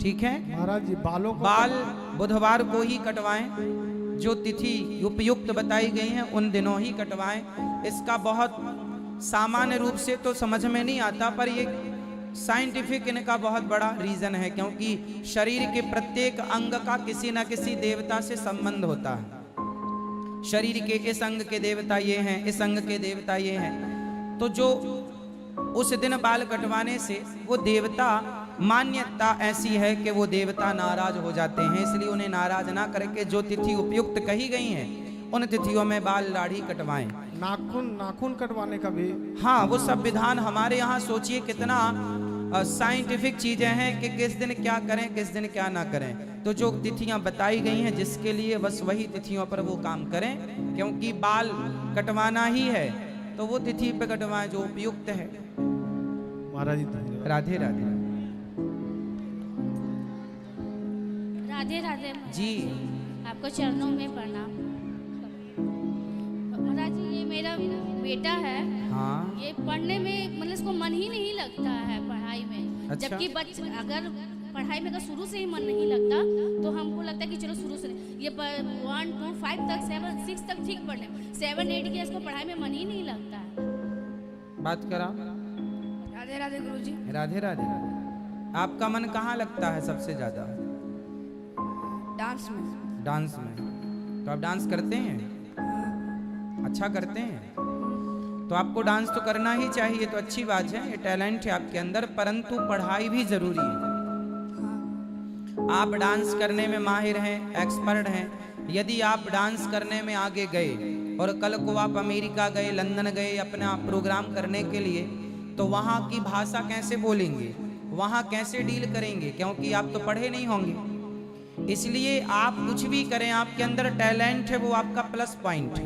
ठीक है महाराज जी बालों को बाल बुधवार को ही कटवाएं, जो तिथि उपयुक्त बताई गई है उन दिनों ही कटवाएं। इसका बहुत सामान्य रूप से तो समझ में नहीं आता, पर ये साइंटिफिक इनका बहुत बड़ा रीजन है, क्योंकि शरीर के प्रत्येक अंग का किसी न किसी देवता से संबंध होता है। शरीर के इस अंग के देवता ये हैं, इस अंग के देवता ये हैं, तो जो उस दिन बाल कटवाने से वो देवता, मान्यता ऐसी है कि वो देवता नाराज हो जाते हैं, इसलिए उन्हें नाराज ना करके जो तिथि उपयुक्त कही गई है उन तिथियों में बाल दाढ़ी कटवाएं। नाखून कटवाने का भी हाँ, वो सब विधान हमारे यहाँ सोचिए कितना साइंटिफिक चीजें हैं कि किस दिन क्या करें किस दिन क्या ना करें। तो जो तिथियां बताई गई हैं जिसके लिए बस वही तिथियों पर वो काम करें, क्योंकि बाल कटवाना ही है तो वो तिथि पे कटवाएं जो उपयुक्त है। महाराज जी धन्यवाद। राधे राधे राधे राधे जी। आपको चरणों में प्रणाम। महाराज जी ये मेरा बेटा है, हाँ ये पढ़ने में मतलब इसको मन ही नहीं लगता है पढ़ाई में। अच्छा। जबकि बच्चे अगर पढ़ाई में अगर शुरू से ही मन नहीं लगता तो हमको लगता है कि चलो शुरू से ये 1 2 5 तक 7 6 तक ठीक पढ़ने, 7 8 के इसको पढ़ाई में मन ही नहीं लगता है। बात करा। राधे राधे गुरुजी। राधे राधे। आपका मन कहाँ लगता है सबसे ज्यादा? डांस में। डांस में। तो आप डांस करते हैं? अच्छा करते हैं? तो आपको डांस तो करना ही चाहिए, तो अच्छी बात है, ये टैलेंट है आपके अंदर, परंतु पढ़ाई भी जरूरी है। आप डांस करने में माहिर हैं, एक्सपर्ट हैं, यदि आप डांस करने में आगे गए और कल को आप अमेरिका गए, लंदन गए अपना प्रोग्राम करने के लिए, तो वहाँ की भाषा कैसे बोलेंगे, वहाँ कैसे डील करेंगे, क्योंकि आप तो पढ़े नहीं होंगे। इसलिए आप कुछ भी करें, आपके अंदर टैलेंट है वो आपका प्लस पॉइंट है,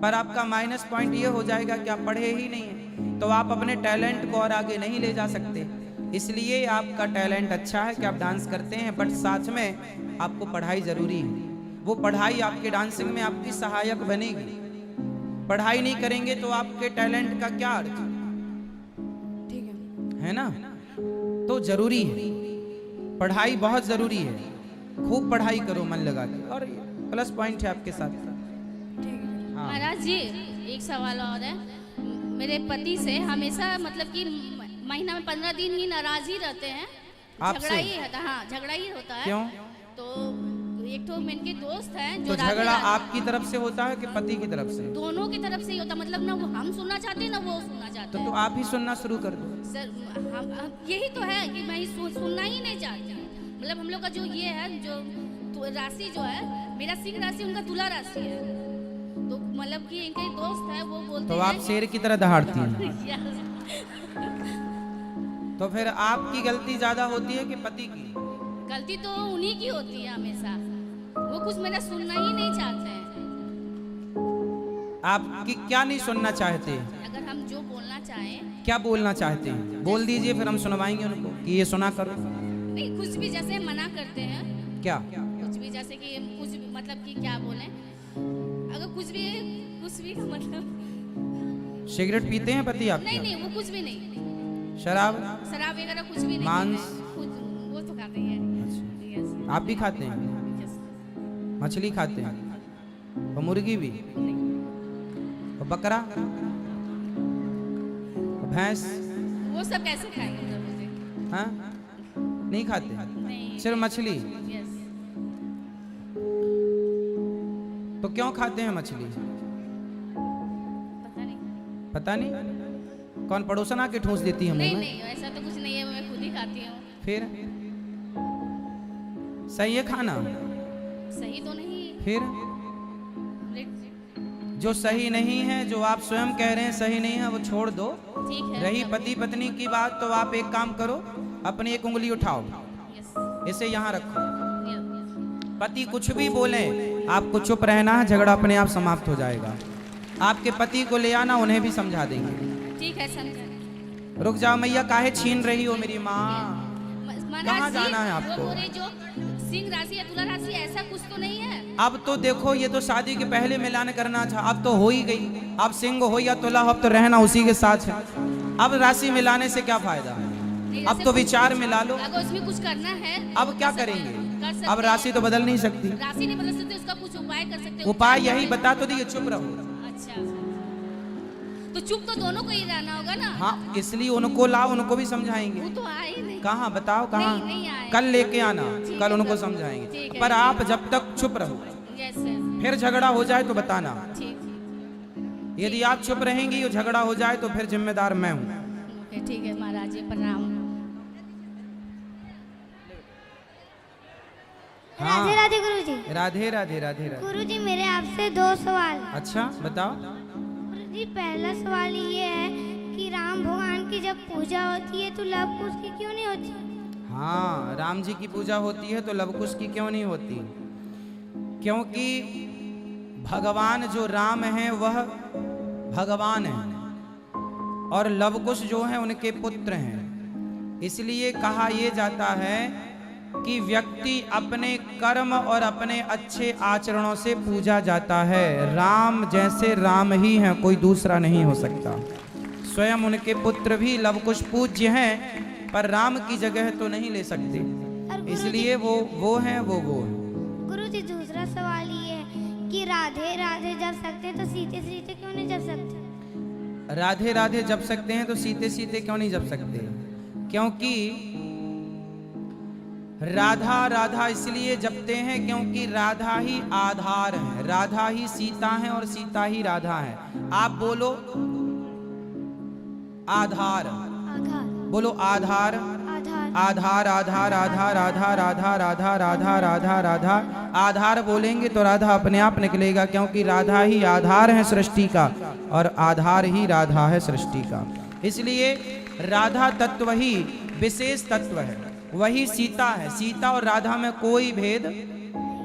पर आपका माइनस पॉइंट ये हो जाएगा कि आप पढ़े ही नहीं है, तो आप अपने टैलेंट को और आगे नहीं ले जा सकते। इसलिए आपका टैलेंट अच्छा है कि आप डांस करते हैं, बट साथ में आपको पढ़ाई जरूरी है। वो पढ़ाई आपके डांसिंग में आपकी सहायक बनेगी। पढ़ाई नहीं करेंगे तो आपके टैलेंट का क्या अर्थ, ठीक है ना? तो जरूरी है, पढ़ाई बहुत जरूरी है, खूब पढ़ाई करो मन लगा के, और प्लस पॉइंट है आपके साथ। हाँ। महाराज जी एक सवाल और है, मेरे पति से हमेशा मतलब कि महीना में 15 दिन ही नाराज ही रहते हैं, झगड़ा ही होता है। हाँ झगड़ा ही होता है। क्यों? तो एक तो इनके दोस्त हैं तो जो झगड़ा आपकी तरफ से होता है कि पति की तरफ से? दोनों की तरफ से ही होता, मतलब ना वो हम सुनना चाहते हैं ना वो सुनना चाहते हैं। तो आप ही सुनना शुरू कर दो। सर हम यही तो है कि मैं सुनना ही नहीं चाहती। मतलब हम लोग का जो ये है जो राशि जो है, मेरा सिंह राशि उनका तुला राशि है, तो मतलब कि इनके दोस्त है वो बोलते तो हैं आप शेर की तरह दहाड़ती हैं। तो फिर आपकी गलती ज्यादा होती है कि पति की? गलती तो उन्हीं की होती है हमेशा, वो कुछ मेरा सुनना ही नहीं चाहते हैं। आपकी क्या नहीं सुनना चाहते? अगर हम जो बोलना चाहें। क्या बोलना चाहते हैं बोल दीजिए, फिर हम सुनवाएंगे उनको कि ये सुना करो। नहीं कुछ भी जैसे मना करते हैं, क्या? कुछ भी जैसे कि कुछ भी मतलब कि क्या बोले, अगर कुछ भी मतलब सिगरेट पीते हैं पति आपके? नहीं नहीं वो कुछ भी नहीं, शराब शराब वगैरह कुछ भी नहीं, मांस वो तो खाते हैं। Yes. आप भी खाते हैं? Yes. मछली खाते हैं? और मुर्गी भी? और बकरा? और भैंस? वो सब कैसे खाएंगे मतलब मुझे? हाँ नहीं खाते? नहीं। सिर्फ मछली? Yes. तो क्यों खाते हैं मछली? पता नहीं। पता नहीं? कौन पड़ोसन आके ठूस देती है मुंह नहीं में? नहीं ऐसा तो कुछ नहीं है, मैं खुद ही खाती हूँ। फिर सही है खाना? सही तो नहीं। फिर जो सही नहीं है, जो आप स्वयं कह रहे हैं सही नहीं है, वो छोड़ दो। ठीक है। रही पति पत्नी की बात, तो आप एक काम करो, अपनी एक उंगली उठाओ, Yes. इसे यहाँ रखो। Yes. पति कुछ भी बोले आपको चुप रहना है, झगड़ा अपने आप समाप्त हो जाएगा। आपके पति को ले आना, उन्हें भी समझा देंगे। ठीक है समझा। रुक जाओ मैया, काहे छीन रही हो मेरी माँ? कहाँ जाना है आपको? वो जो सिंह राशि या तुला राशि ऐसा कुछ तो नहीं है। अब तो देखो, ये तो शादी के पहले मिलान करना था, अब तो हो ही गई। अब सिंह हो या तुला हो, अब तो रहना उसी के साथ है। अब राशि मिलाने से क्या फायदा? नहीं, अब जैसे तो कुछ- विचार में ला लो। अगर उसमें कुछ करना है अब क्या कर सकते करेंगे? हैं, कर सकते अब राशि तो बदल नहीं सकती। हैं। राशि नहीं बदल सकते, उसका कुछ उपाय कर सकते हैं। उपाय यही बता तो दिए, चुप रहो। अच्छा, तो चुप तो दोनों को ही रहना होगा ना। हाँ, इसलिए उनको लाओ, उनको भी समझाएंगे। वो तो आए ही नहीं। कहाँ बताओ, कहाँ? नहीं आए। कल लेके आना, ठीक कल है उनको प्रभु, समझाएंगे। ठीक है, पर ठीक आप जब तक चुप रहो, यस सर, फिर झगड़ा हो जाए तो बताना। ठीक। यदि आप चुप रहेंगी और झगड़ा हो जाए तो फिर जिम्मेदार मैं हूँ। ओके, ठीक है महाराज जी, प्रणाम। हाँ। राधे राधे गुरुजी। राधे राधे राधे राधे। गुरुजी मेरे आपसे 2 सवाल। अच्छा बताओ। गुरुजी पहला सवाल ये है कि राम भगवान की जब पूजा होती है तो लव कुश की क्यों नहीं होती? हाँ, राम जी की पूजा होती है तो लवकुश की क्यों नहीं होती? क्योंकि भगवान जो राम हैं वह भगवान हैं और लवकुश जो हैं उनके पुत्र हैं। इसलिए कहा यह जाता है कि व्यक्ति अपने कर्म और अपने अच्छे आचरणों से पूजा जाता है। राम जैसे राम ही हैं, कोई दूसरा नहीं हो सकता। स्वयं उनके पुत्र भी लवकुश पूज्य हैं, पर राम की जगह तो नहीं ले सकते, इसलिए वो हैं, वो हैं। गुरुजी दूसरा सवाल ये है कि राधे राधे जप सकते हैं तो सीते सीते क्यों नहीं जप सकते? राधे राधे जप सकते हैं तो सीते सीते क्यों नहीं जप सकते? क्योंकि राधा राधा इसलिए जपते हैं क्योंकि राधा ही आधार है, राधा ही सीता है और सीता ही राधा है। आप बोलो आधार, आधार बोलो आधार, आधार आधार आधार आधार राधा राधा राधा राधा राधा। आधार बोलेंगे तो राधा अपने आप निकलेगा, क्योंकि राधा ही आधार है सृष्टि का और आधार ही राधा है सृष्टि का। इसलिए राधा तत्व ही विशेष तत्व है, वही सीता है। सीता और राधा में कोई भेद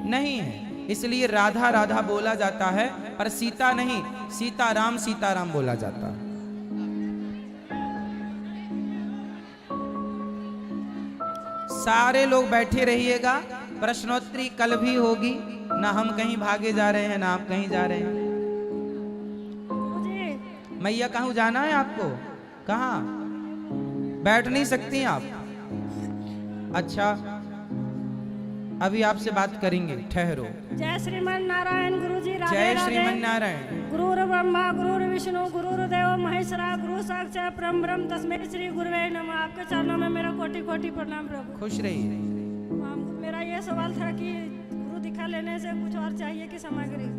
नहीं है, इसलिए राधा राधा बोला जाता है, पर सीता नहीं, सीताराम बोला जाता है। सारे लोग बैठे रहिएगा, प्रश्नोत्तरी कल भी होगी। ना हम कहीं भागे जा रहे हैं, ना आप कहीं जा रहे हैं। मैया कहाँ जाना है आपको? कहाँ? बैठ नहीं सकती आप? अच्छा, अभी आपसे बात करेंगे, ठहरो। जय श्रीमन नारायण गुरुजी। राधे जय राधे। श्रीमन नारायण। गुरुर ब्रह्मा गुरुर विष्णु गुरुर्देव महेश्वरा गुरु साक्षात परम ब्रह्म तस्मै श्री गुरुवे नमः। आपके चरणों में मेरा कोटि कोटि प्रणाम प्रभु। खुश रहिए। मेरा ये सवाल था कि गुरु दीक्षा लेने से कुछ और चाहिए कि सामग्री?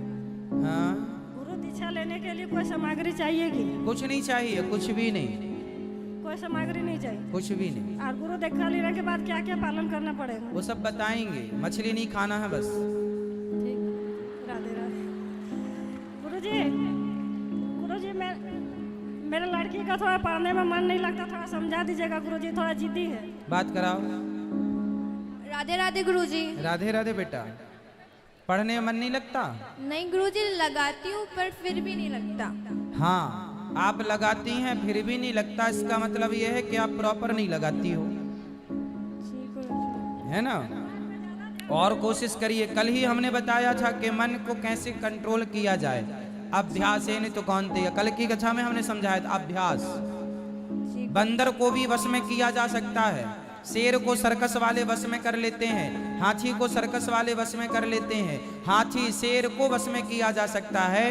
हाँ, गुरु दीक्षा लेने के लिए कोई सामग्री चाहिए कि? कुछ नहीं चाहिए, कुछ भी नहीं, कोई सामग्री नहीं चाहिए? कुछ भी नहीं। और गुरु दीक्षा लेने के बाद क्या क्या पालन करना पड़ेगा? वो सब बताएंगे, मछली नहीं खाना है बस। ठीक, राधे राधे। गुरुजी मेरे लड़की का थोड़ा पढ़ने में मन नहीं लगता, थोड़ा समझा दीजिएगा गुरुजी, थोड़ा जिद्दी है। बात कराओ। राधे राधे गुरुजी। राधे राधे बेटा, पढ़ने में मन नहीं लगता? नहीं गुरुजी, लगाती हूँ पर फिर भी नहीं लगता। हाँ, आप लगाती हैं फिर भी नहीं लगता, इसका मतलब यह है कि आप प्रॉपर नहीं लगाती हो, है ना? और कोशिश करिए। कल ही हमने बताया था कि मन को कैसे कंट्रोल किया जाए। अभ्यास है नहीं तो कौन थे, कल की कक्षा में हमने समझाया था अभ्यास। बंदर को भी वश में किया जा सकता है, शेर को सर्कस वाले वश में कर लेते हैं, हाथी को सर्कस वाले वश में कर लेते हैं, हाथी शेर को वश में किया जा सकता है,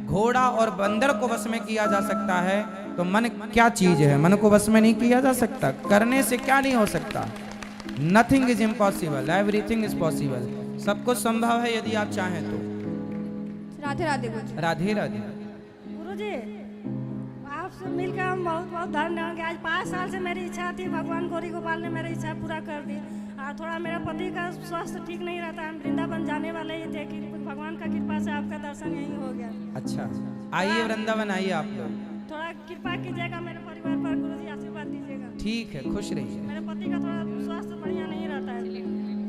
घोड़ा और बंदर को वश में किया जा सकता है। तो मन क्या चीज है, मन को वश में नहीं किया जा सकता? करने से क्या नहीं हो सकता? Nothing is impossible, everything is possible. सब कुछ संभव है यदि आप चाहें तो। राधे राधे गुरुजी। राधे राधे। गुरुजी आपसे मिलकर हम बहुत बहुत धन्य हैं कि आज 5 साल से मेरी इच्छा थी, भगवान गौरी गोपाल ने मेरी इच्छा पूरा कर दी। और थोड़ा मेरा पति का स्वास्थ्य ठीक नहीं रहता, हम वृंदावन जाने वाले ही थे कि भगवान का कृपा से आपका दर्शन यहीं हो गया। अच्छा, आइए वृंदावन आइए आप लोग। थोड़ा कृपा कीजिएगा मेरे परिवार पर गुरुजी, आशीर्वाद दीजिएगा। ठीक है, खुश रहिए। मेरे पति का थोड़ा स्वास्थ्य बढ़िया नहीं रहता है।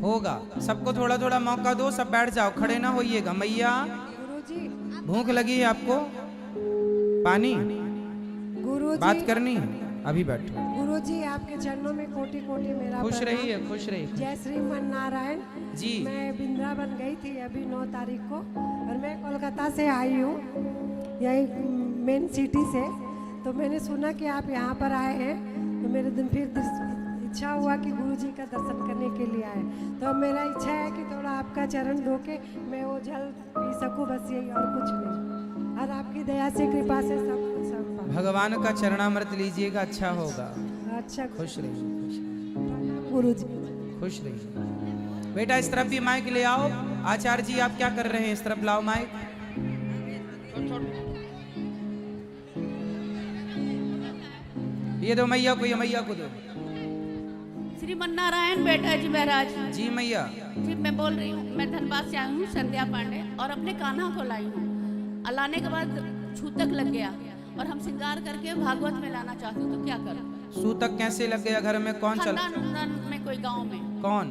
होगा, सबको थोड़ा थोड़ा मौका दो, सब बैठ जाओ, खड़े ना होइएगा। मैया भूख लगी है आपको? पानी? गुरुजी बात करनी है? अभी बैठो। गुरुजी आपके चरणों में कोटि कोटि मेरा खुश प्रणाम। रहिए, खुश रहिए। जय श्रीमन नारायण जी। मैं वृंदावन गई थी अभी 9 तारीख को, और मैं कोलकाता से आई हूँ, यही मेन सिटी से। तो मैंने सुना कि आप यहाँ पर आए हैं, तो मेरे दिन फिर इच्छा हुआ कि गुरु जी का दर्शन करने के लिए आए। तो मेरा इच्छा है कि थोड़ा आपका चरण धो के मैं वो जल पी सकूं, बस यही और कुछ नहीं। और आपकी दया से कृपा से सब कुछ सब पा। भगवान का चरणामृत लीजिएगा, अच्छा होगा। अच्छा खुश रहिए, गुरु जी। खुश रहिए। बेटा इस तरफ भी माइक ले आओ। आचार्य जी आप क्या कर रहे हैं? इस तरफ लाओ माइक। ये दो मैया को, ये मैया को दो। श्रीमन नारायण बेटा जी महाराज जी मैया जी, मैं बोल रही हूँ, मैं धनबाद से आई हूँ, संध्या पांडे, और अपने कान्हा को लाई हूँ। लाने के बाद छूतक लग गया और हम श्रृंगार करके भागवत में लाना चाहती हूँ, तो क्या करूँ? सूतक कैसे लग गया? घर में कौन चल? खानदान में कोई गांव में। कौन?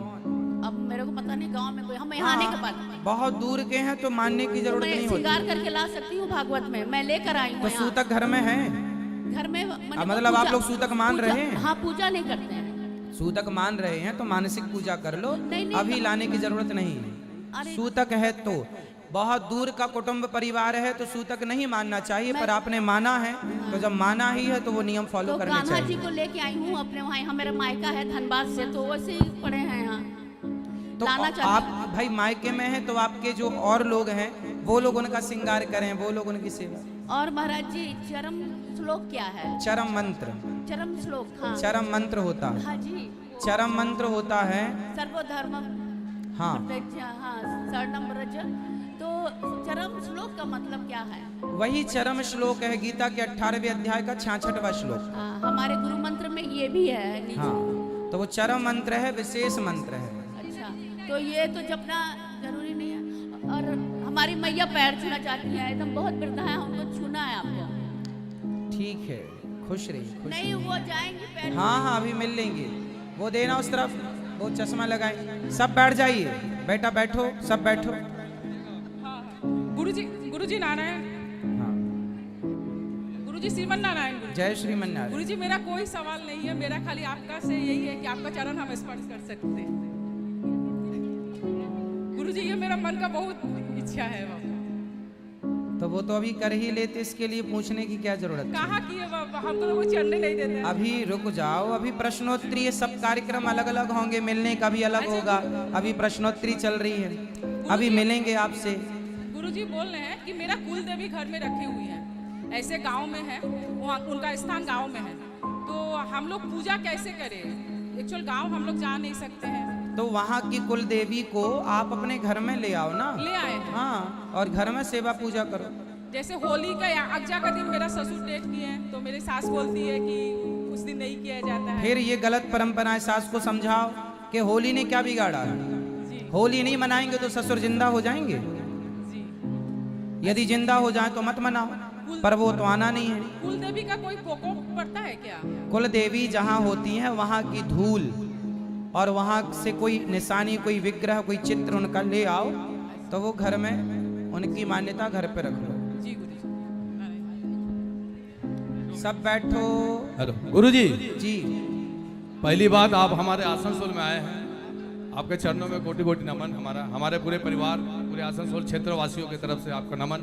अब मेरे को पता नहीं, गांव में कोई, हम यहाँ आने के बाद बहुत दूर के हैं तो मानने की जरूरत मैं नहीं होती। श्रृंगार करके ला सकती हूँ भागवत में, मैं लेकर आई हूँ। तो सूतक घर में है? घर में मतलब आप लोग सूतक मान रहे हैं? हाँ, पूजा नहीं करते हैं। सूतक मान रहे हैं तो मानसिक पूजा कर लो, नहीं, अभी लाने की जरूरत नहीं है। सूतक है तो बहुत दूर का कुटुंब परिवार है तो सूतक नहीं मानना चाहिए, पर आपने माना है तो जब माना ही है तो वो नियम फॉलो तो करने कान्हा चाहिए। जी को लेके आई हूँ अपने वहाँ, यहाँ मेरा मायका है धनबाद से, तो वैसे ही पड़े हैं यहाँ। तो आप भाई मायके में हैं तो आपके जो और लोग हैं वो लोग उनका श्रृंगार करें, वो लोग उनकी सेवा। और महाराज जी चरम श्लोक क्या है? चरम मंत्र। चरम श्लोक, हाँ। चरम मंत्र होता है। हाँ जी। चरम मंत्र होता है सर्वधर्म, हाँ हाँ, शरणम व्रज। तो चरम श्लोक का मतलब क्या है? वही चरम श्लोक है गीता के 18वें अध्याय का 66वां श्लोक। हाँ, हमारे गुरु मंत्र में ये भी है नीचे। हाँ, तो वो चरम मंत्र है, विशेष मंत्र है। अच्छा, तो ये तो जपना जरूरी नहीं है। और हमारी मैया पैर छूना चाहती है, एकदम बहुत वृद्धा है, हमको छूना है आपको। ठीक है, खुश रहिए, खुश नहीं, वो जाएंगे पैर। हाँ हाँ अभी मिल लेंगे। वो देना उस तरफ, वो चश्मा लगाए। सब बैठ जाइए, बेटा बैठो, सब बैठो। गुरुजी नारायण। हाँ, गुरुजी श्रीमन नारायण। जय श्रीमन नारायण। गुरुजी मेरा कोई सवाल नहीं है, मेरा खाली आपका से यही है कि आपका चरण हम स्पर्श कर सकते हैं। गुरुजी ये मेरा मन का बहुत इच्छा है। तो वो तो अभी कर ही लेते, इसके लिए पूछने की क्या जरूरत है? कहाँ की है हम तो वो चढ़ने नहीं देते। अभी रुक जाओ, अभी प्रश्नोत्तरी, ये सब कार्यक्रम अलग अलग होंगे, मिलने का भी अलग होगा। अभी प्रश्नोत्तरी चल रही है, अभी मिलेंगे आपसे। गुरुजी बोल रहे हैं कि मेरा कुल देवी घर में रखी हुई है, ऐसे गांव में है, वहाँ उनका स्थान गांव में है, तो हम लोग पूजा कैसे करें? एक्चुअल गांव हम लोग जा नहीं सकते हैं। तो वहाँ की कुल देवी को आप अपने घर में ले आओ ना। ले आए हैं। हाँ, और घर में सेवा पूजा करो। जैसे होली का या अगजा का दिन मेरा ससुर डेट किए हैं, तो मेरी सास बोलती है कि उस दिन नहीं किया जाता है। फिर ये गलत परंपरा है, सास को समझाओ कि होली ने क्या बिगाड़ा है। होली नहीं मनाएंगे तो ससुर जिंदा हो जाएंगे। यदि जिंदा हो जाए तो मत मनाओ, पर वो तो आना नहीं है। कुल देवी का कोई प्रकोप पड़ता है क्या? कुल देवी जहाँ होती हैं वहाँ की धूल और वहाँ से कोई निशानी, कोई विग्रह, कोई चित्र उनका ले आओ, तो वो घर में उनकी मान्यता घर पे रख लो। जी गुरुजी। सब बैठो। हेलो गुरुजी जी, पहली बात आप हमारे आसनसोल में आए हैं, आपके चरणों में कोटि कोटि नमन। हमारे पूरे परिवार, पूरे आसनसोल क्षेत्र वासियों की तरफ से आपका नमन।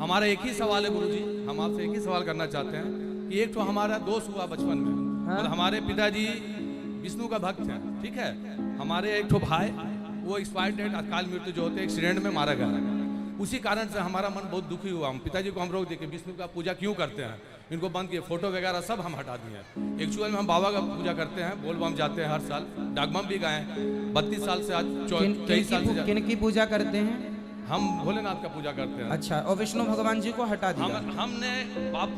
हमारा एक ही सवाल है गुरुजी, हम आपसे एक ही सवाल करना चाहते हैं कि एक तो हमारा दोस्त हुआ बचपन में, हाँ? और हमारे पिताजी विष्णु का भक्त हैं, ठीक है। हमारे एक तो भाई वो एक्सपायर डेट, अकाल मृत्यु जो होते एक्सीडेंट में मारा गया। उसी कारण से हमारा मन बहुत दुखी हुआ। हम पिताजी को हम रोक दिए कि विष्णु का पूजा क्यों करते हैं, इनको बंद किए, फोटो वगैरह सब हम हटा दिए। एक्चुअल में हम बाबा का पूजा करते हैं, बोलबम जाते हैं हर साल, डाकबम भी गए 32 साल से, आज 23 साल से। किन की पूजा करते हैं? हम भोलेनाथ का पूजा करते हैं। अच्छा, और विष्णु भगवान जी को हटा दिया? हमने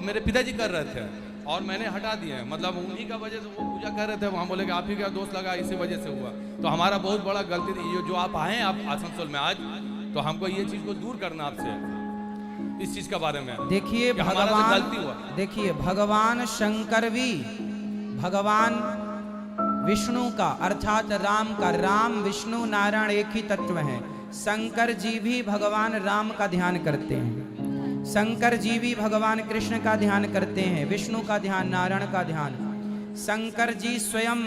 मेरे पिताजी कर रहे थे और मैंने हटा दिए, मतलब उन्हीं का वजह से वो पूजा कर रहे थे। हम बोले कि आप ही का दोस्त लगा, इसी वजह से हुआ। तो हमारा बहुत बड़ा गलती थी। ये जो आप आए हैं आप आसनसोल में आज, तो हमको ये चीज को दूर करना आपसे, इस चीज के बारे में। देखिए भगवान, देखिए भगवान शंकर भी भगवान विष्णु का अर्थात राम का, राम विष्णु नारायण एक ही तत्व हैं। शंकर जी भी भगवान राम का ध्यान करते हैं, शंकर जी भी भगवान कृष्ण का ध्यान करते हैं, विष्णु का ध्यान, नारायण का ध्यान। शंकर जी स्वयं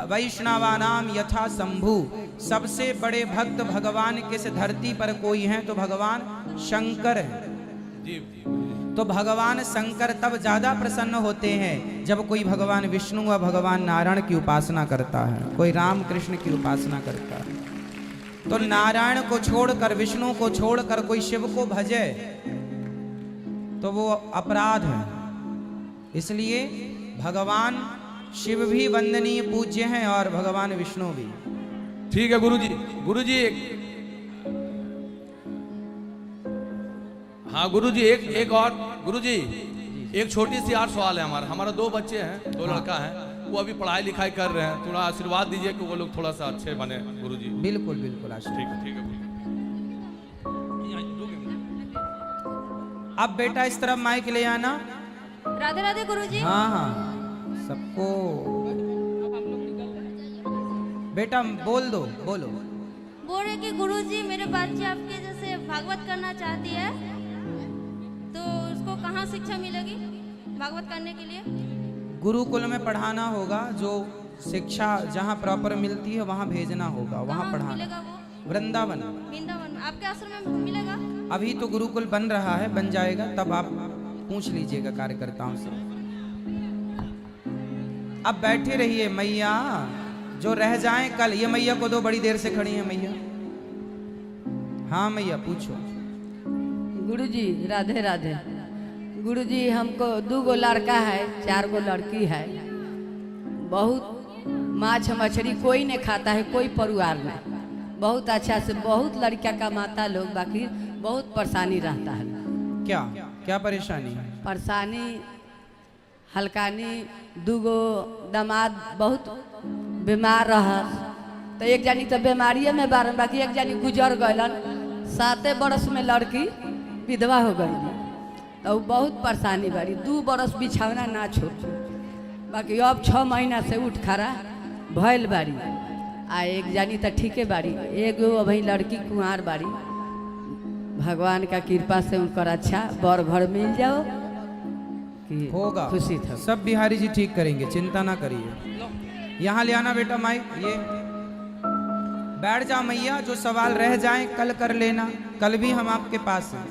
वैष्णवानाम यथा शंभु, सबसे बड़े भक्त भगवान किस धरती पर कोई हैं तो भगवान शंकर है। जी। तो भगवान शंकर तब ज्यादा प्रसन्न होते हैं जब कोई भगवान विष्णु व भगवान नारायण की उपासना करता है, कोई राम कृष्ण की उपासना करता है। तो नारायण को छोड़कर, विष्णु को छोड़कर कोई शिव को भजे तो वो अपराध है। इसलिए भगवान शिव भी वंदनीय पूज्य हैं और भगवान विष्णु भी। ठीक है गुरुजी। गुरुजी हाँ गुरुजी, एक और गुरुजी, एक छोटी सी और सवाल है हमारा 2 बच्चे हैं, 2 लड़का हैं, वो अभी पढ़ाई लिखाई कर रहे हैं, थोड़ा आशीर्वाद दीजिए कि वो लोग थोड़ा सा अच्छे बने गुरुजी। बिल्कुल बिल्कुल आशीर्वाद। ठीक है। अब बेटा इस तरफ माइक ले आना। राधे राधे गुरुजी। हाँ सबको बेटा बोल दो, बोलो। बोल रहे कि गुरुजी मेरे बच्चे आपके जैसे भागवत करना चाहती है, तो उसको कहाँ शिक्षा मिलेगी भागवत करने के लिए? गुरुकुल में पढ़ाना होगा, जो शिक्षा जहाँ प्रॉपर मिलती है वहाँ भेजना होगा, वहाँ कहाँ पढ़ाना। मिलेगा वो? वृंदावन। वृंदावन आपके आश्रम में मिलेगा? अभी तो गुरुकुल बन रहा है, बन जाएगा तब आप पूछ लीजिएगा कार्यकर्ताओं से। अब बैठे रहिए मैया, जो रह जाएं कल। ये मैया को दो, बड़ी देर से खड़ी है मैया। हाँ मैया पूछो। गुरुजी राधे राधे। गुरुजी हमको 2 लड़का है, 4 लड़की है। बहुत माछ मछली कोई नहीं खाता है, कोई परिवार में बहुत अच्छा से बहुत लड़का कमाता लोग, बाकी बहुत परेशानी रहता है। क्या क्या परेशानी है? परेशानी हल्कानी 2 दामाद बहुत बीमार रह, तो एक जानी तो बीमारिये में बारन, बाकी एक जानी गुजर गलन। 7 बरस में लड़की विधवा हो गई, तो बहुत परेशानी बारी। 2 बरस बिछौना ना छोड़, बाकी अब 6 महीना से उठ खड़ा भैल बारी। आ एक जानी तो ठीके बारी, एगो अभी लड़की कुंवार बारी। भगवान का कृपा से उनकर अच्छा बर घर मिल जाओ कि होगा, खुशी था। सब बिहारी जी ठीक करेंगे, चिंता ना करिए। यहाँ ले आना बेटा माइक। ये बैठ जाओ मैया, जो सवाल रह जाए कल कर लेना, कल भी हम आपके पास हैं।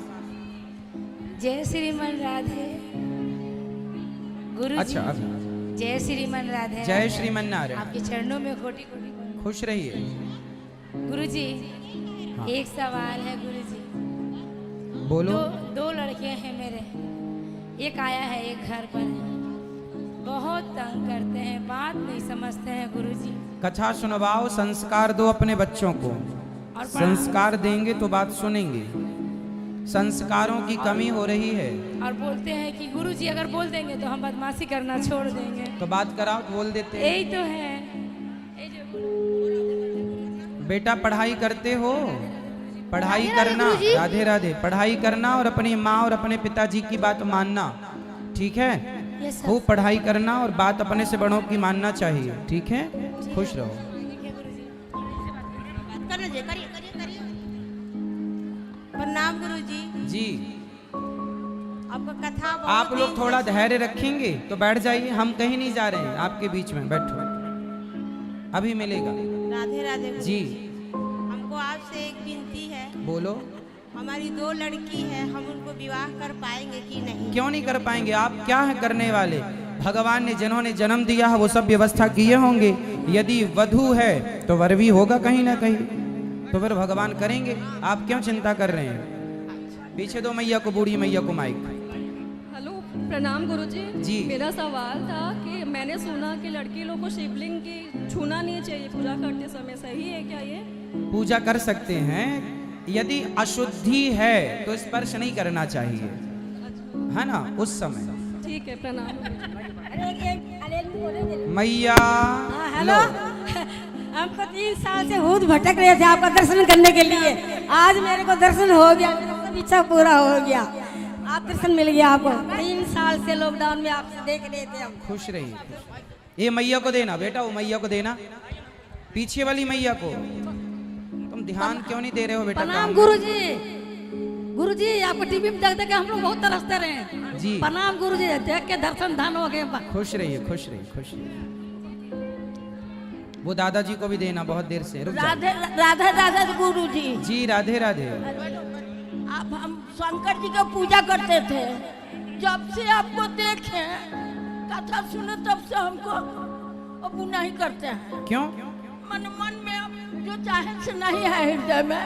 जय श्रीमन राधे गुरु। अच्छा जय श्रीमन राधे। जय श्रीमन नारायण। आपके चरणों में कोटि कोटि खुश रहिए गुरुजी। हाँ। एक सवाल है गुरुजी। बोलो। 2 लड़के हैं मेरे, एक आया है एक घर पर है, बहुत तंग करते हैं, बात नहीं समझते हैं गुरुजी। कथा सुनवाओ, संस्कार दो अपने बच्चों को। संस्कार देंगे तो बात सुनेंगे। संस्कारों की कमी हो रही है। और बोलते हैं कि गुरुजी अगर बोल देंगे तो हम बदमाशी करना छोड़ देंगे। तो बात कराओ, बोल देते हैं। यही तो है। बेटा पढ़ाई करते हो, पढ़ाई करना। राधे राधे। पढ़ाई करना और अपनी माँ और अपने पिताजी की बात मानना, ठीक है? खूब पढ़ाई करना और बात अपने से बड़ों की मानना चाहिए, ठीक है? खुश रहो। प्रणाम गुरुजी। जी आपका कथा आप लोग थोड़ा धैर्य रखेंगे तो बैठ जाइए, हम कहीं नहीं जा रहे हैं, आपके बीच में बैठो, अभी मिलेगा। राधे राधे जी। हमको आपसे एक विनती है। बोलो। हमारी 2 लड़की है, हम उनको विवाह कर पाएंगे कि नहीं? क्यों नहीं कर पाएंगे? आप क्या है करने वाले? भगवान ने जिन्होंने जन्म दिया है वो सब व्यवस्था किए होंगे। यदि वधू है तो वर भी होगा कहीं ना कहीं, तो फिर भगवान करेंगे। आप क्यों चिंता कर रहे हैं? पीछे दो मैया को, बूढ़ी मैया को माइक। हेलो, प्रणाम गुरुजी। जी। मेरा सवाल था कि मैंने सुना कि लड़की लोग को शिवलिंग की छूना नहीं चाहिए पूजा करते समय, सही है क्या ये? पूजा कर सकते हैं, यदि अशुद्धि है तो स्पर्श नहीं करना चाहिए, है ना, उस समय। ठीक है, प्रणाम। मैया हेलो, हमको 3 साल से हूद भटक रहे थे आपका दर्शन करने के लिए। आज मेरे को दर्शन हो गया, मेरा सब इच्छा पूरा हो गया। आप दर्शन मिल गया आपको। 3 साल से लॉकडाउन में आपसे देख रहे थे हम। खुश रहिए। ये मैया को देना बेटा, वो मैया को देना, पीछे वाली मैया को। तुम ध्यान क्यों नहीं दे रहे हो बेटा? प्रणाम गुरुजी। गुरुजी आपको टीवी में देख देख के हम लोग बहुत तरसते रहे जी। प्रणाम गुरुजी, देख के दर्शन धन हो गए। खुश रहिए, खुश रहिए, खुश रहिए। वो दादाजी को भी देना, बहुत देर से रुक जाओ। राधे राधे राधे गुरुजी। जी राधे राधे। आप हम शंकर जी की पूजा करते थे, जब से आपको देखे कथा सुने तब से हमको अब नहीं करते हैं। क्यों? मन में अब जो चाहे से नहीं है हृदय में।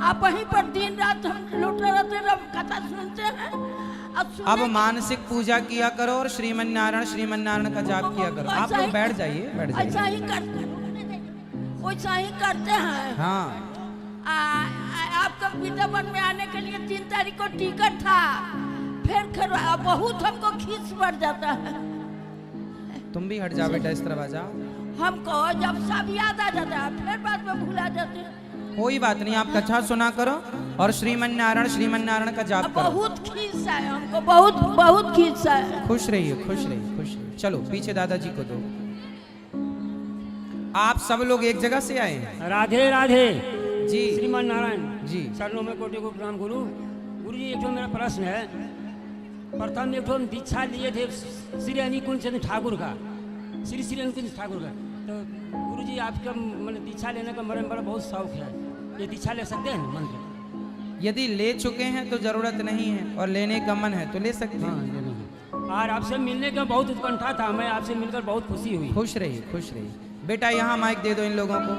आप वहीं पर दिन रात हम लौटे रहते रब कथा सुनते हैं। अब मानसिक पूजा किया करो और श्रीमन नारायण का जाप किया करो। आप लोग बैठ जाइए, बैठ जाइए। ऐसा ही करते वैसा ही करते हैं। हाँ आपका वृंदावन में आने के लिए 3 तारीख को टिकट था, फिर बहुत हमको खींच बढ़ जाता है। तुम भी हट जाओ बेटा, इस तरफ आ जाओ। हमको जब सब याद आ जाता है फिर बाद में भूला जाते हैं। कोई बात नहीं, आप कथा सुना करो और श्रीमन नारायण का जाप करो। बहुत खींचा है हमको, बहुत खींचा है। खुश रहिए, खुश रहिए, खुश रहिए। चलो पीछे दादाजी को दो। आप सब लोग एक जगह से आए हैं? राधे राधे जी। श्रीमान नारायण जी। शरणों में कोटि को प्रणाम गुरु। गुरु जी एक मेरा प्रश्न है। प्रथम एक दीक्षा लिए थे श्री अनिकुंज चंद्र ठाकुर का, श्री अनिकुंज ठाकुर का। तो गुरु जी आपका मतलब दीक्षा लेने का मेरा बहुत शौक है, ये दीक्षा ले सकते हैं मंत्र? यदि ले चुके हैं तो जरूरत नहीं है, और लेने का मन है तो ले सकते हैं। और आपसे मिलने का बहुत उत्कंठा था, मैं आपसे मिलकर बहुत खुशी हुई। खुश रहिए, खुश रहिए। बेटा यहाँ माइक दे दो इन लोगों को।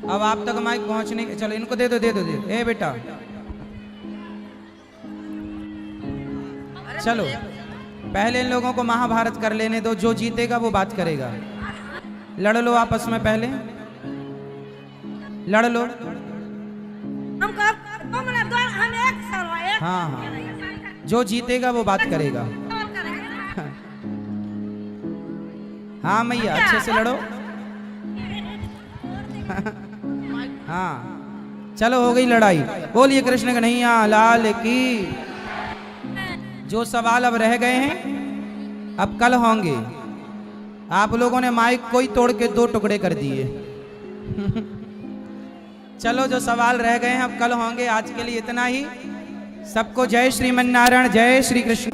अब आप तक माइक पहुँचने, चलो इनको दे दो, दे दो, दे दो। ए बेटा चलो पहले इन लोगों को महाभारत कर लेने दो, जो जीतेगा वो बात करेगा। लड़ लो आपस में, पहले लड़ लो। हाँ हाँ, जो जीतेगा वो बात करेगा। हाँ मैया अच्छे से लड़ो। हाँ चलो हो गई लड़ाई। बोलिए कृष्ण कन्हैया लाल की। जो सवाल अब रह गए हैं अब कल होंगे। आप लोगों ने माइक को ही तोड़ के 2 टुकड़े कर दिए। चलो जो सवाल रह गए हैं अब कल होंगे। आज के लिए इतना ही। सबको जय श्रीमन नारायण, जय श्री कृष्ण।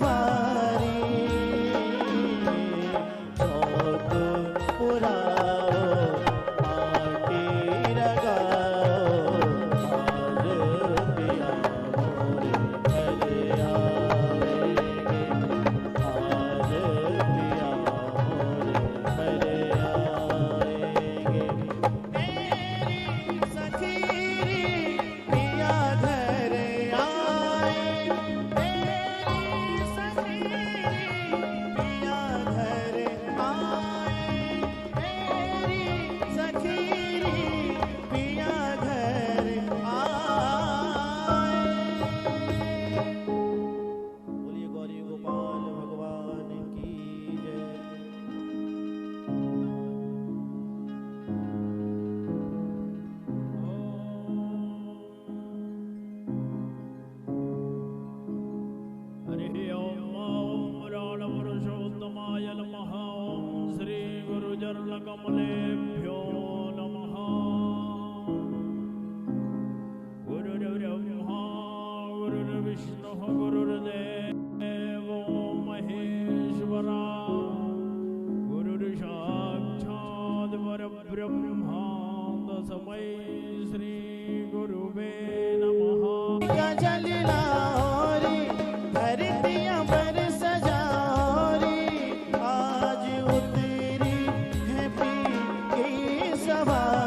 कमलेभ्यो नमः। गुरुर्ब्रह्मा गुरुर्विष्णुः गुरुर्देवो महेश्वरा। गुरुर्साक्षात् परब्रह्मा तस्मै श्री गुरुवे नमः। धरतियां पर सजारी आज उतरी है पी की सवारी।